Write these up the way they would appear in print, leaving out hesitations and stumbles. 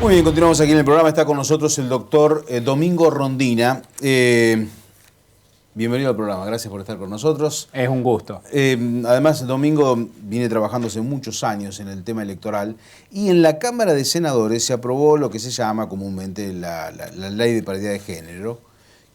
Muy bien, continuamos aquí en el programa. Está con nosotros el doctor Domingo Rondina. Bienvenido al programa, gracias por estar con nosotros. Es un gusto. Además, Domingo viene trabajando hace muchos años en el tema electoral y en la Cámara de Senadores se aprobó lo que se llama comúnmente la Ley de Paridad de Género,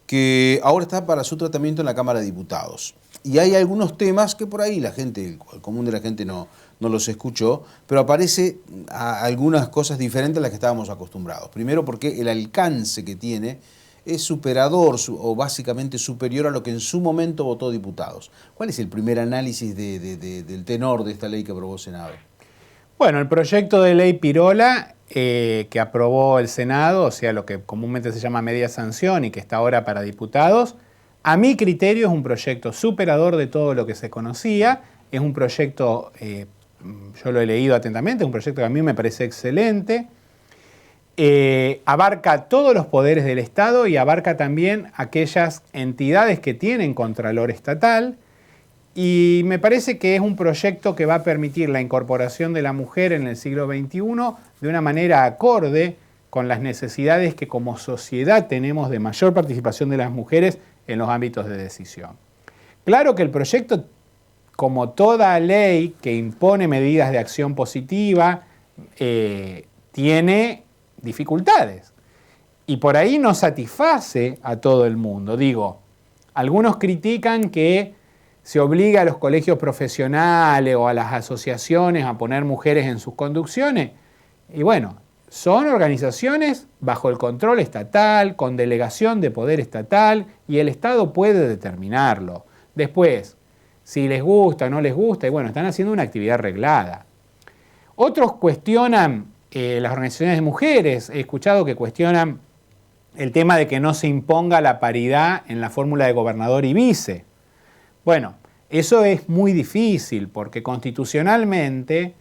que ahora está para su tratamiento en la Cámara de Diputados. Y hay algunos temas que por ahí la gente, el común de la gente no los escuchó, pero aparece algunas cosas diferentes a las que estábamos acostumbrados. Primero porque el alcance que tiene es superador o básicamente superior a lo que en su momento votó diputados. ¿Cuál es el primer análisis del tenor de esta ley que aprobó el Senado? Bueno, el proyecto de ley Pirola que aprobó el Senado, o sea, lo que comúnmente se llama media sanción y que está ahora para diputados, a mi criterio es un proyecto superador de todo lo que se conocía, es un proyecto, yo lo he leído atentamente, es un proyecto que a mí me parece excelente, abarca todos los poderes del Estado y abarca también aquellas entidades que tienen contralor estatal, y me parece que es un proyecto que va a permitir la incorporación de la mujer en el siglo XXI de una manera acorde con las necesidades que como sociedad tenemos de mayor participación de las mujeres en los ámbitos de decisión. Claro que el proyecto, como toda ley que impone medidas de acción positiva, tiene dificultades y por ahí no satisface a todo el mundo. Digo, algunos critican que se obliga a los colegios profesionales o a las asociaciones a poner mujeres en sus conducciones, y bueno, son organizaciones bajo el control estatal, con delegación de poder estatal, y el Estado puede determinarlo. Después, si les gusta o no les gusta, y bueno, están haciendo una actividad reglada. Otros cuestionan, las organizaciones de mujeres, he escuchado que cuestionan el tema de que no se imponga la paridad en la fórmula de gobernador y vice. Bueno, eso es muy difícil porque constitucionalmente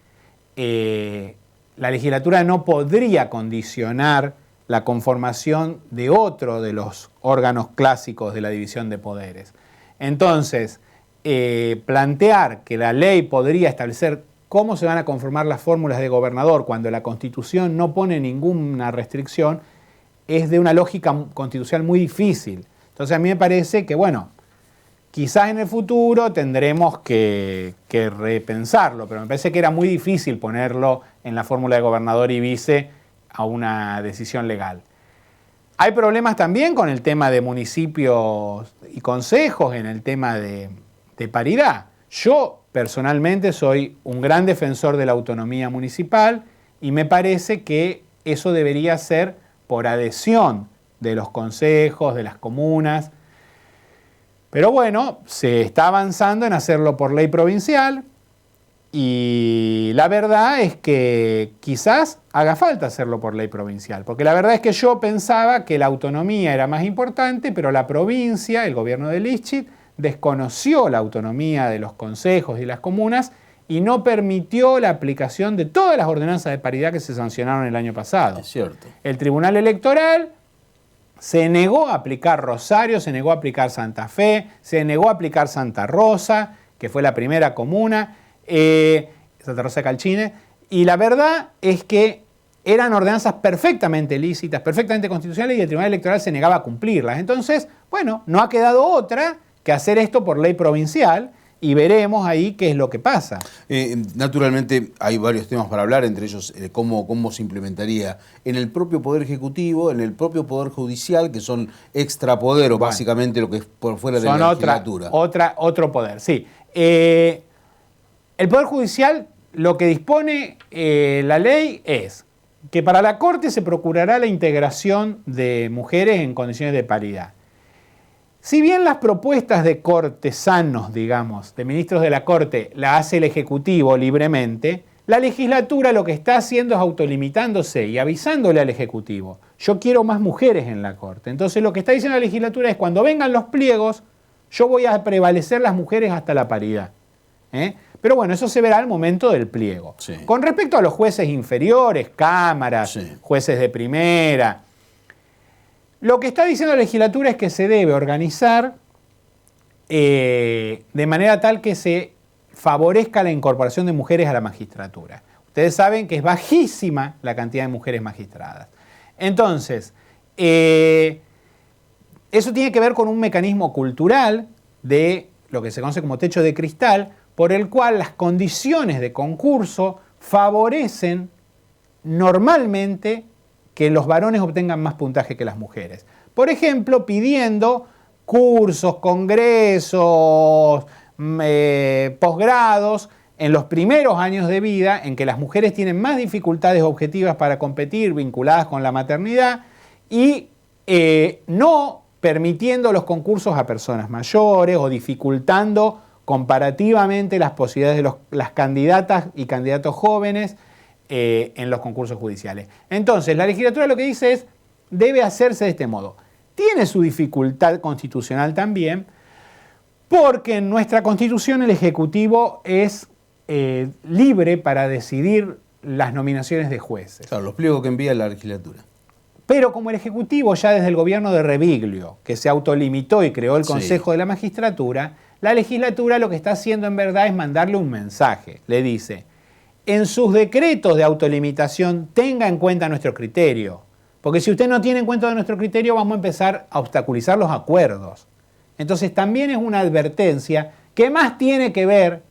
la legislatura no podría condicionar la conformación de otro de los órganos clásicos de la división de poderes. Entonces, plantear que la ley podría establecer cómo se van a conformar las fórmulas de gobernador cuando la Constitución no pone ninguna restricción es de una lógica constitucional muy difícil. Entonces, a mí me parece que, bueno, quizás en el futuro tendremos que repensarlo, pero me parece que era muy difícil ponerlo en la fórmula de gobernador y vice a una decisión legal. Hay problemas también con el tema de municipios y consejos en el tema de paridad. Yo personalmente soy un gran defensor de la autonomía municipal y me parece que eso debería ser por adhesión de los consejos, de las comunas. Pero bueno, se está avanzando en hacerlo por ley provincial y la verdad es que quizás haga falta hacerlo por ley provincial, porque la verdad es que yo pensaba que la autonomía era más importante, pero la provincia, el gobierno de Lischit, desconoció la autonomía de los consejos y las comunas y no permitió la aplicación de todas las ordenanzas de paridad que se sancionaron el año pasado. Es cierto. El Tribunal Electoral se negó a aplicar Rosario, se negó a aplicar Santa Fe, se negó a aplicar Santa Rosa, que fue la primera comuna, Santa Rosa de Calchine, y la verdad es que eran ordenanzas perfectamente lícitas, perfectamente constitucionales, y el Tribunal Electoral se negaba a cumplirlas. Entonces, bueno, no ha quedado otra que hacer esto por ley provincial, y veremos ahí qué es lo que pasa. Naturalmente hay varios temas para hablar, entre ellos cómo se implementaría en el propio Poder Ejecutivo, en el propio Poder Judicial, que son extrapoderos, bueno, básicamente lo que es por fuera de la legislatura. Otro poder, sí. El Poder Judicial, lo que dispone la ley es que para la Corte se procurará la integración de mujeres en condiciones de paridad. Si bien las propuestas de cortesanos, digamos, de ministros de la Corte, la hace el Ejecutivo libremente, la legislatura lo que está haciendo es autolimitándose y avisándole al Ejecutivo: yo quiero más mujeres en la Corte. Entonces lo que está diciendo la legislatura es: cuando vengan los pliegos, yo voy a prevalecer las mujeres hasta la paridad. Pero bueno, eso se verá al momento del pliego. Sí. Con respecto a los jueces inferiores, cámaras, sí, jueces de primera, lo que está diciendo la legislatura es que se debe organizar de manera tal que se favorezca la incorporación de mujeres a la magistratura. Ustedes saben que es bajísima la cantidad de mujeres magistradas. Entonces, eso tiene que ver con un mecanismo cultural de lo que se conoce como techo de cristal, por el cual las condiciones de concurso favorecen normalmente que los varones obtengan más puntaje que las mujeres. Por ejemplo, pidiendo cursos, congresos, posgrados en los primeros años de vida en que las mujeres tienen más dificultades objetivas para competir vinculadas con la maternidad y no permitiendo los concursos a personas mayores o dificultando comparativamente las posibilidades de las candidatas y candidatos jóvenes en los concursos judiciales. Entonces, la legislatura lo que dice es, debe hacerse de este modo. Tiene su dificultad constitucional también, porque en nuestra Constitución el Ejecutivo es libre para decidir las nominaciones de jueces. Claro, los pliegos que envía la legislatura. Pero como el Ejecutivo ya desde el gobierno de Reviglio, que se autolimitó y creó el Consejo de la Magistratura, la legislatura lo que está haciendo en verdad es mandarle un mensaje. Le dice, en sus decretos de autolimitación tenga en cuenta nuestro criterio, porque si usted no tiene en cuenta nuestro criterio vamos a empezar a obstaculizar los acuerdos. Entonces también es una advertencia que más tiene que ver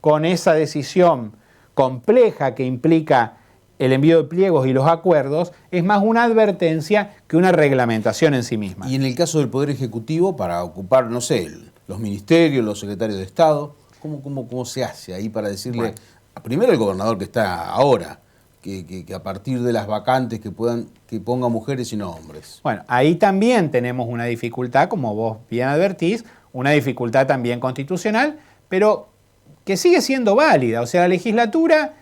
con esa decisión compleja que implica el envío de pliegos y los acuerdos, es más una advertencia que una reglamentación en sí misma. Y en el caso del Poder Ejecutivo, para ocupar, no sé, los ministerios, los secretarios de Estado, ¿cómo se hace ahí para decirle, primero al gobernador que está ahora, que a partir de las vacantes que ponga mujeres y no hombres? Bueno, ahí también tenemos una dificultad, como vos bien advertís, una dificultad también constitucional, pero que sigue siendo válida. O sea, la legislatura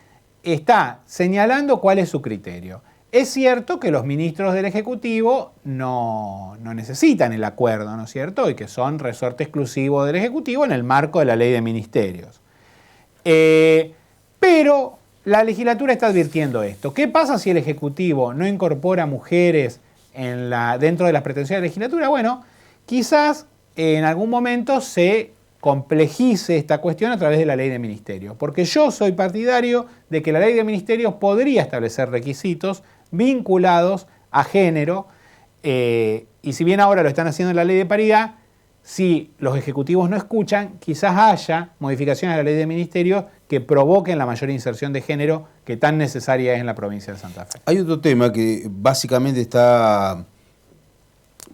está señalando cuál es su criterio. Es cierto que los ministros del Ejecutivo no necesitan el acuerdo, ¿no es cierto? Y que son resorte exclusivo del Ejecutivo en el marco de la ley de ministerios. Pero la legislatura está advirtiendo esto. ¿Qué pasa si el Ejecutivo no incorpora mujeres dentro de las pretensiones de la legislatura? Bueno, quizás en algún momento se complejice esta cuestión a través de la ley de ministerios, porque yo soy partidario de que la ley de ministerios podría establecer requisitos vinculados a género, y si bien ahora lo están haciendo en la ley de paridad, si los ejecutivos no escuchan, quizás haya modificaciones a la ley de ministerios que provoquen la mayor inserción de género que tan necesaria es en la provincia de Santa Fe. Hay otro tema que básicamente está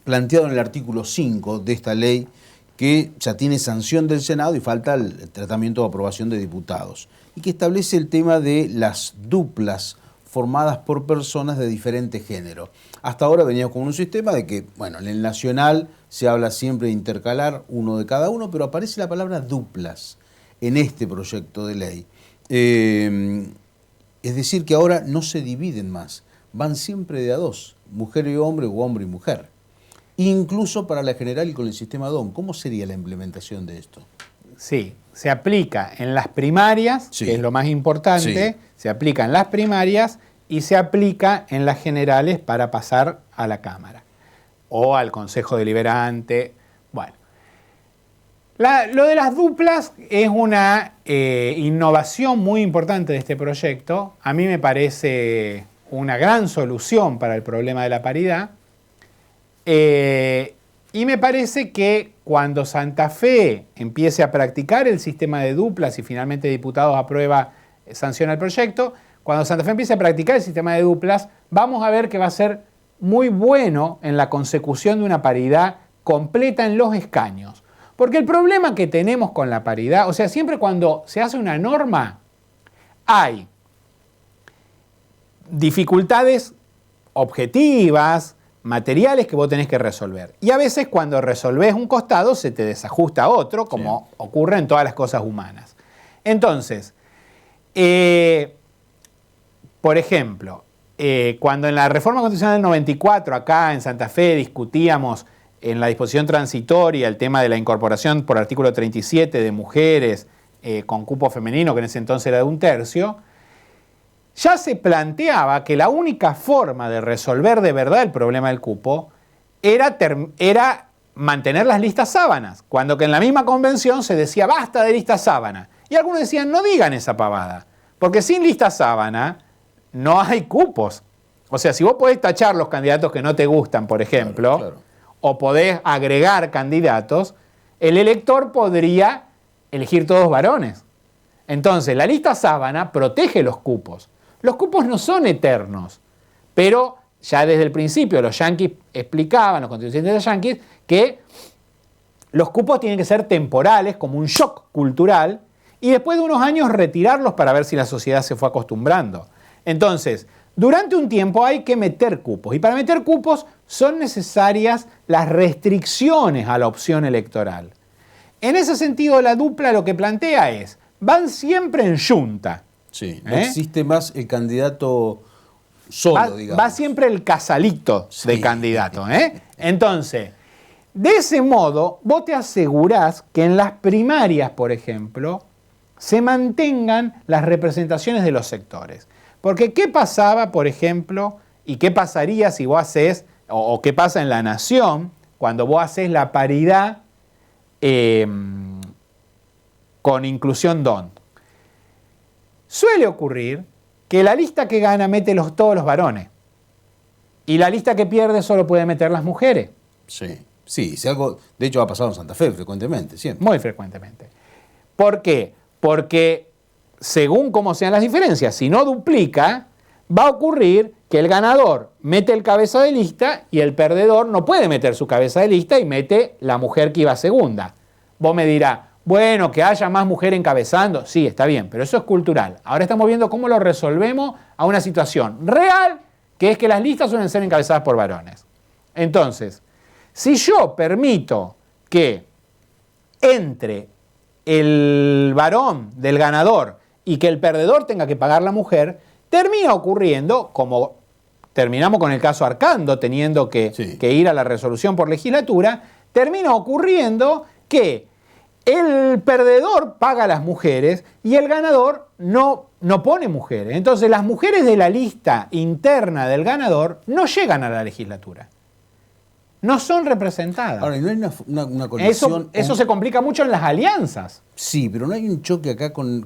planteado en el artículo 5 de esta ley, que ya tiene sanción del Senado y falta el tratamiento de aprobación de diputados, y que establece el tema de las duplas formadas por personas de diferente género. Hasta ahora veníamos con un sistema de que, bueno, en el nacional se habla siempre de intercalar uno de cada uno, pero aparece la palabra duplas en este proyecto de ley. Es decir, que ahora no se dividen más, van siempre de a dos, mujer y hombre o hombre y mujer. Incluso para la general y con el sistema DON. ¿Cómo sería la implementación de esto? Sí, se aplica en las primarias, que es lo más importante, se aplica en las primarias y se aplica en las generales para pasar a la Cámara o al Consejo Deliberante. Bueno, lo de las duplas es una innovación muy importante de este proyecto. A mí me parece una gran solución para el problema de la paridad. Y me parece que cuando Santa Fe empiece a practicar el sistema de duplas y finalmente diputados aprueba, sanciona el proyecto, cuando Santa Fe empiece a practicar el sistema de duplas, vamos a ver que va a ser muy bueno en la consecución de una paridad completa en los escaños. Porque el problema que tenemos con la paridad, o sea, siempre cuando se hace una norma, hay dificultades objetivas, materiales que vos tenés que resolver. Y a veces cuando resolvés un costado se te desajusta otro, como ocurre en todas las cosas humanas. Entonces, por ejemplo, cuando en la reforma constitucional del 94, acá en Santa Fe, discutíamos en la disposición transitoria el tema de la incorporación por artículo 37 de mujeres con cupo femenino, que en ese entonces era de 1/3, ya se planteaba que la única forma de resolver de verdad el problema del cupo era mantener las listas sábanas, cuando que en la misma convención se decía basta de listas sábanas. Y algunos decían no digan esa pavada, Porque sin lista sábana no hay cupos. O sea, si vos podés tachar los candidatos que no te gustan, por ejemplo, Claro. o podés agregar candidatos, el elector podría elegir todos varones. Entonces, la lista sábana protege los cupos. Los cupos no son eternos, pero ya desde el principio los yanquis explicaban, los constituyentes yanquis, que los cupos tienen que ser temporales, como un shock cultural, y después de unos años retirarlos para ver si la sociedad se fue acostumbrando. Entonces, durante un tiempo hay que meter cupos, y para meter cupos son necesarias las restricciones a la opción electoral. En ese sentido, la dupla lo que plantea es, van siempre en yunta. Sí, no existe más el candidato solo, digamos. Va siempre el casalito de Sí. candidato. Entonces, de ese modo, vos te asegurás que en las primarias, por ejemplo, se mantengan las representaciones de los sectores. Porque ¿qué pasaba, por ejemplo, y qué pasaría si vos haces, o qué pasa en la nación, cuando vos haces la paridad con inclusión DONT? Suele ocurrir que la lista que gana mete todos los varones y la lista que pierde solo puede meter las mujeres. Sí, sí, si algo, de hecho ha pasado en Santa Fe frecuentemente, siempre. Muy frecuentemente. ¿Por qué? Porque según cómo sean las diferencias, si no duplica, va a ocurrir que el ganador mete el cabeza de lista y el perdedor no puede meter su cabeza de lista y mete la mujer que iba segunda. Vos me dirás, bueno, que haya más mujer encabezando, sí, está bien, pero eso es cultural. Ahora estamos viendo cómo lo resolvemos a una situación real, que es que las listas suelen ser encabezadas por varones. Entonces, si yo permito que entre el varón del ganador y que el perdedor tenga que pagar la mujer, termina ocurriendo, como terminamos con el caso Arcando, teniendo que ir a la resolución por legislatura, termina ocurriendo que el perdedor paga a las mujeres y el ganador no pone mujeres. Entonces las mujeres de la lista interna del ganador no llegan a la legislatura. No son representadas. Ahora, ¿no hay una conexión? Eso se complica mucho en las alianzas. Sí, pero ¿no hay un choque acá con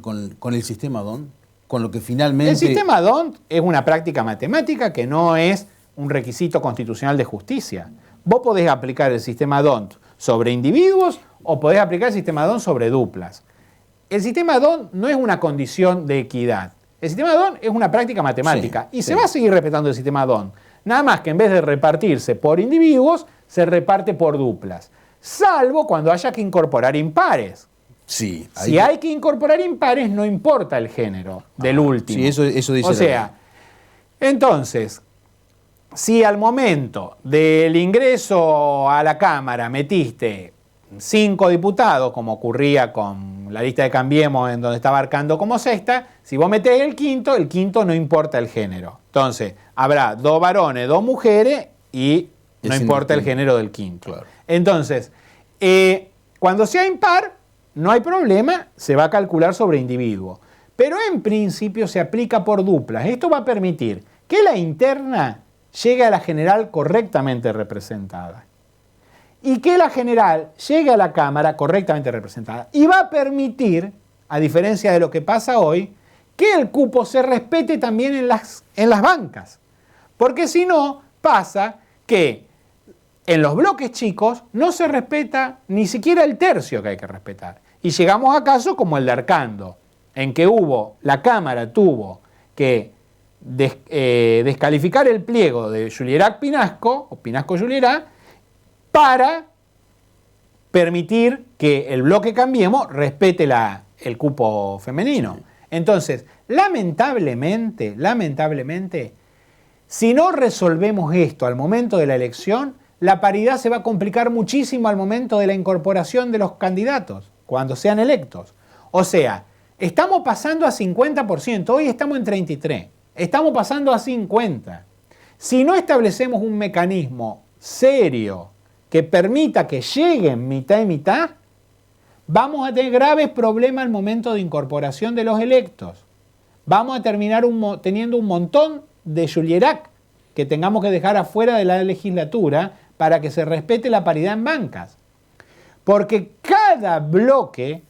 el sistema DONT? Con lo que finalmente... El sistema DONT es una práctica matemática que no es un requisito constitucional de justicia. Vos podés aplicar el sistema DONT sobre individuos o podés aplicar el sistema DONT sobre duplas. El sistema DONT no es una condición de equidad. El sistema DONT es una práctica matemática y se va a seguir respetando el sistema DONT. Nada más que en vez de repartirse por individuos, se reparte por duplas. Salvo cuando haya que incorporar impares. Sí. Si hay que incorporar impares, no importa el género del último. Sí, eso dice. O sea, entonces, si al momento del ingreso a la Cámara metiste 5 diputados, como ocurría con la lista de Cambiemos, en donde estaba Arcando como sexta, si vos metés el quinto no importa el género. Entonces, habrá 2 varones, 2 mujeres y no importa el género del quinto. Claro. Entonces, cuando sea impar, no hay problema, se va a calcular sobre individuo. Pero en principio se aplica por duplas. Esto va a permitir que la interna llegue a la general correctamente representada. Y que la general llegue a la Cámara correctamente representada. Y va a permitir, a diferencia de lo que pasa hoy, que el cupo se respete también en las bancas. Porque si no, pasa que en los bloques chicos no se respeta ni siquiera el tercio que hay que respetar. Y llegamos a casos como el de Arcando, en que la Cámara tuvo que descalificar el pliego de Julierac-Pinasco, o Pinasco-Julierac, para permitir que el bloque Cambiemos respete el cupo femenino. Sí. Entonces, lamentablemente, si no resolvemos esto al momento de la elección, la paridad se va a complicar muchísimo al momento de la incorporación de los candidatos, cuando sean electos. O sea, estamos pasando a 50%, hoy estamos en 33%, estamos pasando a 50%. Si no establecemos un mecanismo serio que permita que lleguen mitad y mitad, vamos a tener graves problemas al momento de incorporación de los electos. Vamos a terminar teniendo un montón de Julierac que tengamos que dejar afuera de la legislatura para que se respete la paridad en bancas. Porque cada bloque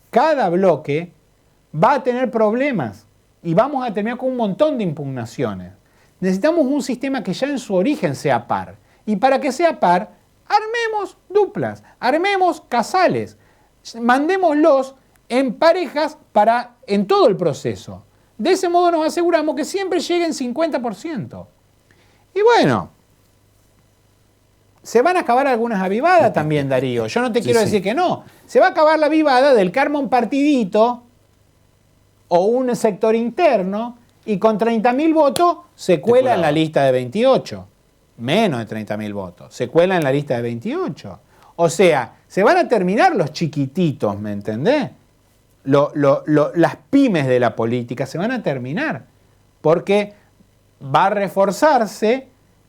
va a tener problemas. y vamos a terminar con un montón de impugnaciones. Necesitamos un sistema que ya en su origen sea par. Y para que sea par, armemos duplas, armemos casales, mandémoslos en parejas en todo el proceso. De ese modo nos aseguramos que siempre lleguen 50%. Y bueno, se van a acabar algunas avivadas también, Darío. Yo no te quiero decir que no. Se va a acabar la avivada del que arma un partidito o un sector interno y con 30.000 votos se cuela en la lista de 28. Menos de 30.000 votos. Se cuela en la lista de 28. O sea, se van a terminar los chiquititos, ¿me entendés? Las pymes de la política se van a terminar. Porque va a reforzarse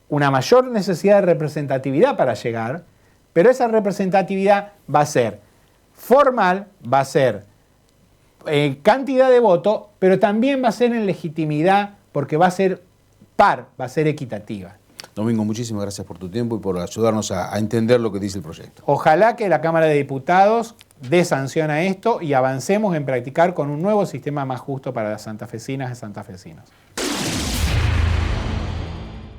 una mayor necesidad de representatividad para llegar, pero esa representatividad va a ser formal, va a ser cantidad de votos, pero también va a ser en legitimidad, porque va a ser par, va a ser equitativa. Domingo, muchísimas gracias por tu tiempo y por ayudarnos a entender lo que dice el proyecto. Ojalá que la Cámara de Diputados dé sanción a esto y avancemos en practicar con un nuevo sistema más justo para las santafesinas y santafesinos.